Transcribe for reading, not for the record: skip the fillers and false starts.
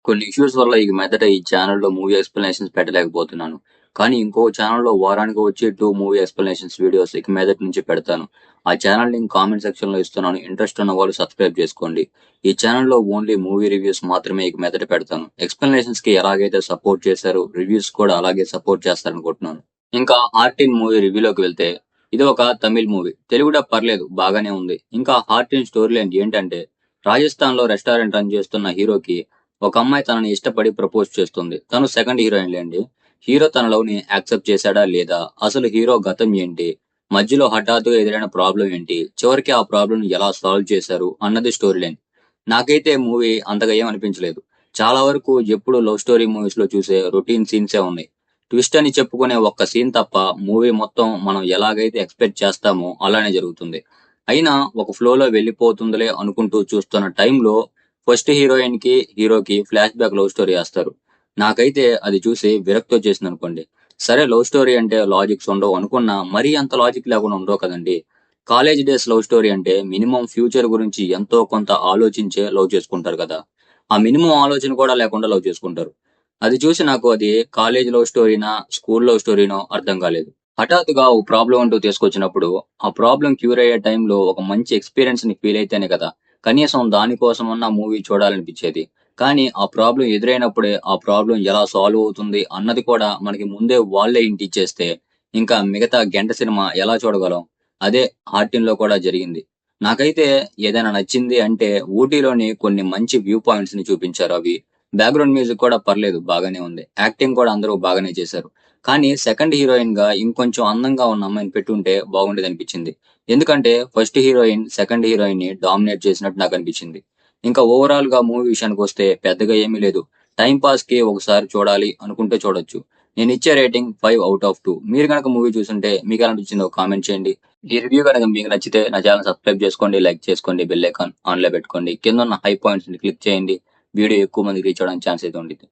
కొన్ని ఇష్యూస్ వల్ల ఇక మీదట ఈ ఛానెల్‌లో మూవీ ఎక్స్‌ప్లనేషన్స్ పెట్టలేకపోతున్నాను. కానీ ఇంకో ఛానెల్‌లో వారానికి వచ్చే 2 మూవీ ఎక్స్‌ప్లనేషన్స్ వీడియోస్ ఇక మీదట నుంచి పెడతాను. ఆ ఛానెల్ లింక్ కామెంట్ సెక్షన్‌లో ఇస్తున్నాను. ఇంట్రెస్ట్ ఉన్న వాళ్ళు సబ్స్క్రైబ్ చేసుకోండి. ఈ ఛానెల్‌లో ఓన్లీ మూవీ రివ్యూస్ మాత్రమే ఇక మీదట పెడతాను. ఎక్స్‌ప్లనేషన్స్‌కి ఎలాగైతే సపోర్ట్ చేశారో రివ్యూస్ కూడా అలాగే సపోర్ట్ చేస్తారనుకుంటున్నాను. ఇంకా 'హార్టిన్' మూవీ రివ్యూలోకి వెళ్తే ఇది ఒక తమిళ్ మూవీ. తెలుగు డబ్ పర్లేదు బాగానే ఉంది. ఇంకా 'హార్టిన్' స్టోరీ లైన్ ఏంటంటే రాజస్థాన్‌లో రెస్టారెంట్ రన్ చేస్తున్న హీరోకి ఒక అమ్మాయి తనని ఇష్టపడి ప్రపోజ్ చేస్తుంది. తను సెకండ్ హీరోయిన్ లేండి. హీరో తన లవ్‌ని యాక్సెప్ట్ చేశాడా లేదా? అసలు హీరో గతం ఏంటి? మధ్యలో హఠాత్తుగా ఎదురైన ప్రాబ్లమ్ ఏంటి? చివరికి ఆ ప్రాబ్లమ్‌ని ఎలా సాల్వ్ చేశారు? అన్నది స్టోరీ లైన్. నాకైతే మూవీ అంతగా ఏం అనిపించలేదు. చాలా వరకు ఎప్పుడు లవ్ స్టోరీ మూవీస్‌లో చూసే రొటీన్ సీన్సే ఉన్నాయి. ట్విస్ట్ అని చెప్పుకునే ఒక్క సీన్ తప్ప మూవీ మొత్తం మనం ఎలాగైతే ఎక్స్‌పెక్ట్ చేస్తామో అలానే జరుగుతుంది. అయినా ఒక ఫ్లోలో వెళ్ళిపోతుందిలే అనుకుంటూ చూస్తున్న టైంలో ఫస్ట్ హీరోయిన్‌కి, హీరోకి ఫ్లాష్ బ్యాక్ లవ్ స్టోరీ ఏస్తారు. నాకైతే అది చూసి విరక్తొచ్చేసిందనుకోండి. సరే లవ్ స్టోరీ అంటే లాజిక్స్ ఉండవు అనుకున్నా మరీ అంత లాజిక్ లేకుండా ఉండవు కదండీ! కాలేజ్ డేస్ లవ్ స్టోరీ అంటే మినిమమ్ ఫ్యూచర్ గురించి ఎంతో కొంత ఆలోచించే లవ్ చేసుకుంటారు కదా! ఆ మినిమమ్ ఆలోచన కూడా లేకుండా లవ్ చేసుకుంటారు. అది చూసి నాకు అది కాలేజ్ లవ్ స్టోరీనా, స్కూల్ లవ్ స్టోరీనో అర్థం కాలేదు. హఠాత్తుగా ఓ ప్రాబ్లమ్ అంటూ తీసుకొచ్చినప్పుడు, ఆ ప్రాబ్లమ్ క్యూర్ అయ్యే టైంలో ఒక మంచి ఎక్స్‌పీరియన్స్‌ని ఫీల్ అయితేనే కదా! కనీసం దానికోసమన్నా మూవీ చూడాలనిపిచ్చేది. కానీ ఆ ప్రాబ్లమ్ ఎదురైనప్పుడే ఆ ప్రాబ్లమ్ ఎలా సాల్వ్ అవుతుంది అన్నది కూడా మనకి ముందే వాళ్ళే హింట్ ఇచ్చేస్తే, ఇంకా మిగతా గంట సినిమా ఎలా చూడగలం? అదే 'హార్టిన్‌లో' కూడా జరిగింది. నాకైతే ఏదైనా నచ్చింది అంటే ఊటీలోని కొన్ని మంచి వ్యూ పాయింట్స్‌ని చూపించారు అవి. బ్యాక్‌గ్రౌండ్ మ్యూజిక్ కూడా పర్లేదు బాగానే ఉంది. యాక్టింగ్ కూడా అందరూ బాగానే చేశారు. కానీ సెకండ్ హీరోయిన్‌గా ఇంకొంచెం అందంగా ఉన్న అమ్మాయిని పెట్టుంటే బాగుండేదనిపించింది. ఎందుకంటే ఫస్ట్ హీరోయిన్, సెకండ్ హీరోయిన్‌ని డామినేట్ చేసినట్టు నాకనిపించింది. ఇంకా ఓవరాల్‌గా మూవీ విషయానికొస్తే పెద్దగా ఏమీ లేదు. టైమ్ పాస్‌కి ఒకసారి చూడాలి అనుకుంటే చూడొచ్చు. నేనిచ్చే రేటింగ్ 5/2. మీరు గనక మూవీ చూసుంటే మీకెలా అనిపించిందో కామెంట్ చేయండి. ఈ రివ్యూ గనక మీకు నచ్చితే నా ఛానెల్ సబ్స్క్రైబ్ చేసుకోండి, లైక్ చేసుకోండి, బెల్ ఐకాన్ ఆన్‌లో పెట్టుకోండి. కిందున్న హై పాయింట్స్‌ని క్లిక్ చేయండి. వీడియో ఎక్కువ మందికి రీచ్ అవ్వడానికి ఛాన్స్ అయితే ఉండిద్ది.